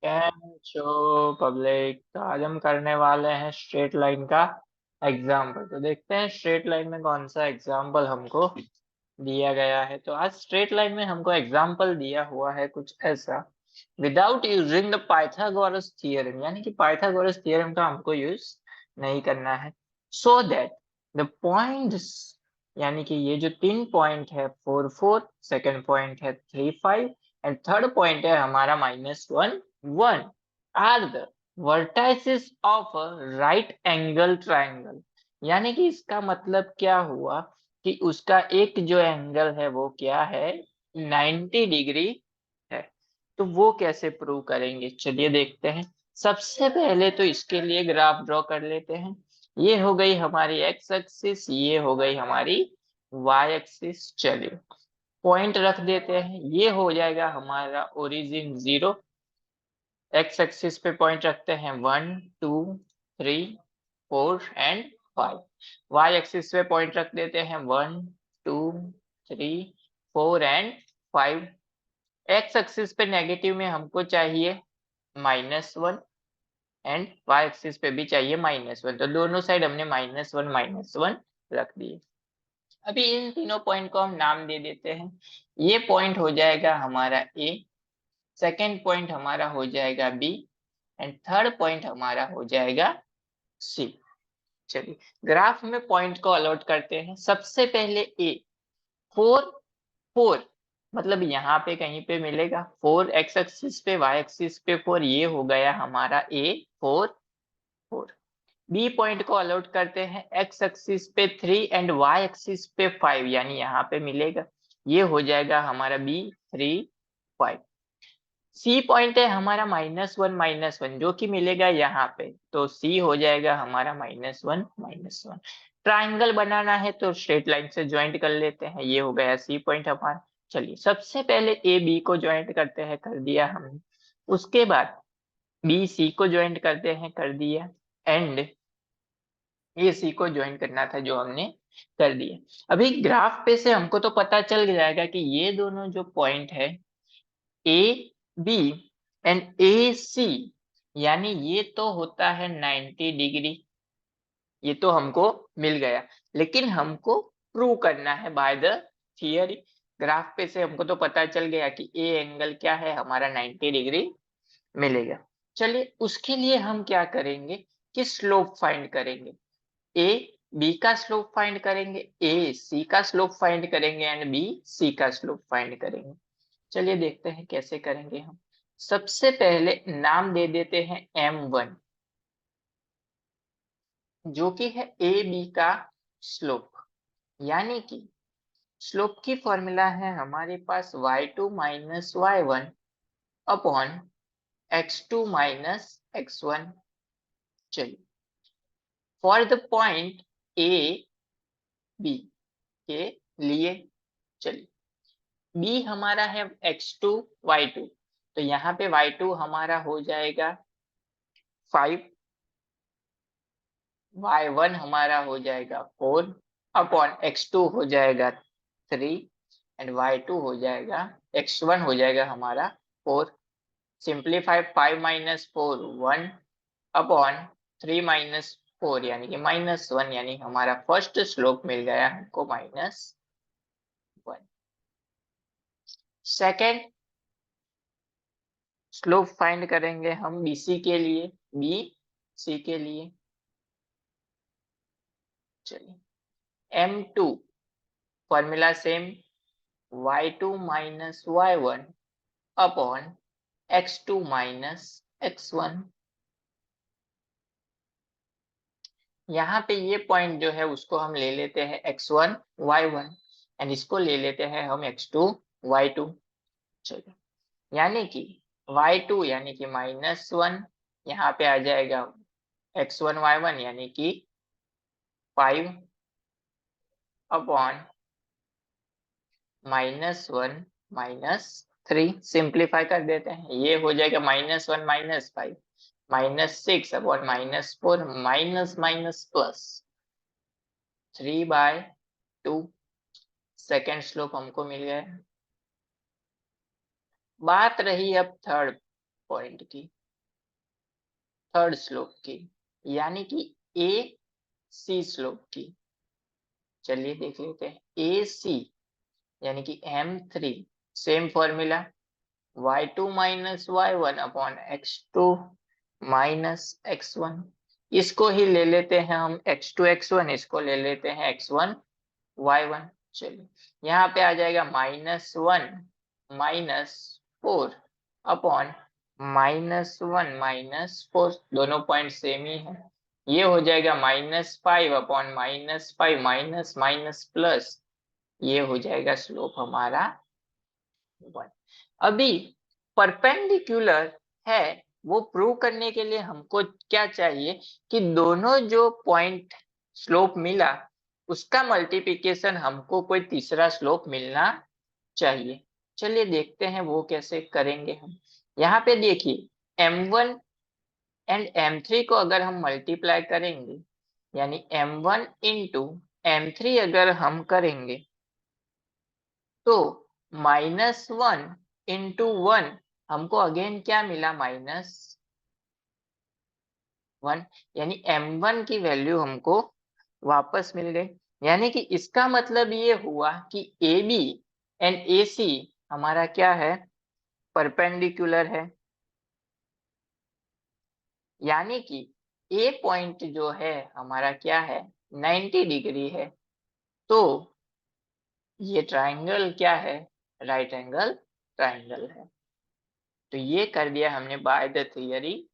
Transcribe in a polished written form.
Cam छो public. तो आज हम करने वाले हैं स्ट्रेट लाइन का एग्जाम्पल। तो देखते हैं स्ट्रेट लाइन में कौन सा एग्जाम्पल हमको दिया गया है। तो आज स्ट्रेट लाइन में हमको एग्जाम्पल दिया हुआ है कुछ ऐसा, without using the Pythagoras theorem, यानी कि पाइथागोरस थियरम का हमको यूज नहीं करना है। सो दैट द पॉइंट्स, यानी कि ये जो तीन पॉइंट है 4 4, सेकेंड पॉइंट है 3 5 एंड थर्ड पॉइंट है हमारा -1 1, are the vertices of a right angle triangle. यानी कि इसका मतलब क्या हुआ कि उसका एक जो एंगल है वो क्या है, 90 डिग्री है। तो वो कैसे प्रूव करेंगे, चलिए देखते हैं। सबसे पहले तो इसके लिए ग्राफ ड्रॉ कर लेते हैं। ये हो गई हमारी एक्स एक्सिस, ये हो गई हमारी वाई एक्सिस। चलिए पॉइंट रख देते हैं। ये हो जाएगा हमारा ओरिजिन 0, एक्स एक्सिस पे पॉइंट रखते हैं 1 2 3 4 एंड 5। वाई एक्सिस पे पॉइंट रख देते हैं 1 2 3 4 एंड 5। एक्स एक्सिस पे नेगेटिव में हमको चाहिए -1 एंड वाई एक्सिस पे भी चाहिए -1, तो दोनों साइड हमने -1 रख दिए। अभी इन तीनों पॉइंट को हम नाम दे देते हैं। ये पॉइंट हो जाएगा हमारा ए, सेकेंड पॉइंट हमारा हो जाएगा बी एंड थर्ड पॉइंट हमारा हो जाएगा सी। चलिए ग्राफ में पॉइंट को अलॉट करते हैं। सबसे पहले ए 4 4, मतलब यहाँ पे कहीं पे मिलेगा 4, एक्स एक्सिस पे वाई एक्सिस पे 4, ये हो गया हमारा ए 4 4। बी पॉइंट को अलॉट करते हैं एक्स एक्सिस पे 3 एंड वाई एक्सिस पे 5, यानी यहाँ पे मिलेगा, ये हो जाएगा हमारा बी 3 5। सी पॉइंट है हमारा -1 जो कि मिलेगा यहाँ पे, तो सी हो जाएगा हमारा -1 ट्राइंगल बनाना है तो स्ट्रेट लाइन से ज्वाइंट कर लेते हैं। ये हो गया सी पॉइंट हमारा। चलिए सबसे पहले ए बी को ज्वाइंट करते हैं, कर दिया हमने। उसके बाद बी सी को ज्वाइंट करते हैं, कर दिया। एंड ए सी को ज्वाइन करना था जो हमने कर दिया। अभी ग्राफ पे से हमको तो पता चल जाएगा कि ये दोनों जो पॉइंट है ए बी एंड ए सी, यानी ये तो होता है 90 डिग्री। ये तो हमको मिल गया, लेकिन हमको प्रूव करना है बाय द थियरी। ग्राफ पे से हमको तो पता चल गया कि ए एंगल क्या है हमारा 90 डिग्री मिलेगा। चलिए उसके लिए हम क्या करेंगे कि स्लोप फाइंड करेंगे। ए बी का स्लोप फाइंड करेंगे, ए सी का स्लोप फाइंड करेंगे एंड बी सी का स्लोप फाइंड करेंगे। चलिए देखते हैं कैसे करेंगे हम। सबसे पहले नाम दे देते हैं m1, जो कि है ए बी का स्लोप। यानी कि स्लोप की फॉर्मूला है हमारे पास y2 minus y1 upon x2 minus x1। चलिए for the point A B के लिए, चलिए बी हमारा है x2 y2, तो यहाँ पे y2 हमारा हो जाएगा 5, y1 हमारा हो जाएगा 4 अपॉन x2 हो जाएगा 3 एंड y2 हो जाएगा, x1 हो जाएगा हमारा 4। सिंप्लीफाई 5 माइनस 4 1 अपॉन 3 माइनस 4 यानी कि -1, यानी हमारा फर्स्ट स्लोप मिल गया हमको -1। सेकेंड स्लोप फाइंड करेंगे हम बीसी के लिए, बी सी के लिए। चलिए m2 formula same, y2 minus y1 upon x2 minus x1। यहाँ पे ये पॉइंट जो है उसको हम ले लेते हैं x1 y1 एंड इसको ले लेते हैं हम x2 y2। चलिए यानी कि y2 यानी कि -1, यहाँ पे आ जाएगा x1 y1 यानी कि 5 अपॉन -1 - 3। सिंप्लीफाई कर देते हैं, ये हो जाएगा -1 -5 -6 upon -4 minus minus plus 3/2। Second slope हमको मिल गया। बात रही अब थर्ड, पॉइंट की, थर्ड स्लोप की, यानी कि ए सी स्लोप की। चलिए देख लेते हैं ए सी यानी कि M3, same formula y2 minus y1 upon x2 minus x1। इसको ही ले लेते हैं हम x2 x1, इसको ले लेते हैं x1 y1। चलिए यहाँ पे आ जाएगा -1 -4 अपॉन -1 -4, दोनों पॉइंट सेम ही है। ये हो जाएगा -5 अपॉन -5 माइनस माइनस प्लस, ये हो जाएगा स्लोप हमारा 1। अभी परपेंडिकुलर है वो प्रूव करने के लिए हमको क्या चाहिए कि दोनों जो पॉइंट स्लोप मिला उसका मल्टीप्लिकेशन हमको कोई तीसरा स्लोप मिलना चाहिए। चलिए देखते हैं वो कैसे करेंगे हम। यहाँ पे देखिए m1 एंड m3 को अगर हम मल्टीप्लाई करेंगे, यानी m1 इंटू m3 अगर हम करेंगे तो -1 इंटू 1 हमको अगेन क्या मिला -1, यानी m1 की वैल्यू हमको वापस मिल गई। यानी कि इसका मतलब ये हुआ कि AB एंड AC हमारा क्या है, परपेंडिकुलर है। यानी कि A पॉइंट जो है हमारा क्या है, 90 डिग्री है। तो ये ट्राइंगल क्या है, राइट एंगल ट्राइंगल है। तो ये कर दिया हमने बाय द थियरी।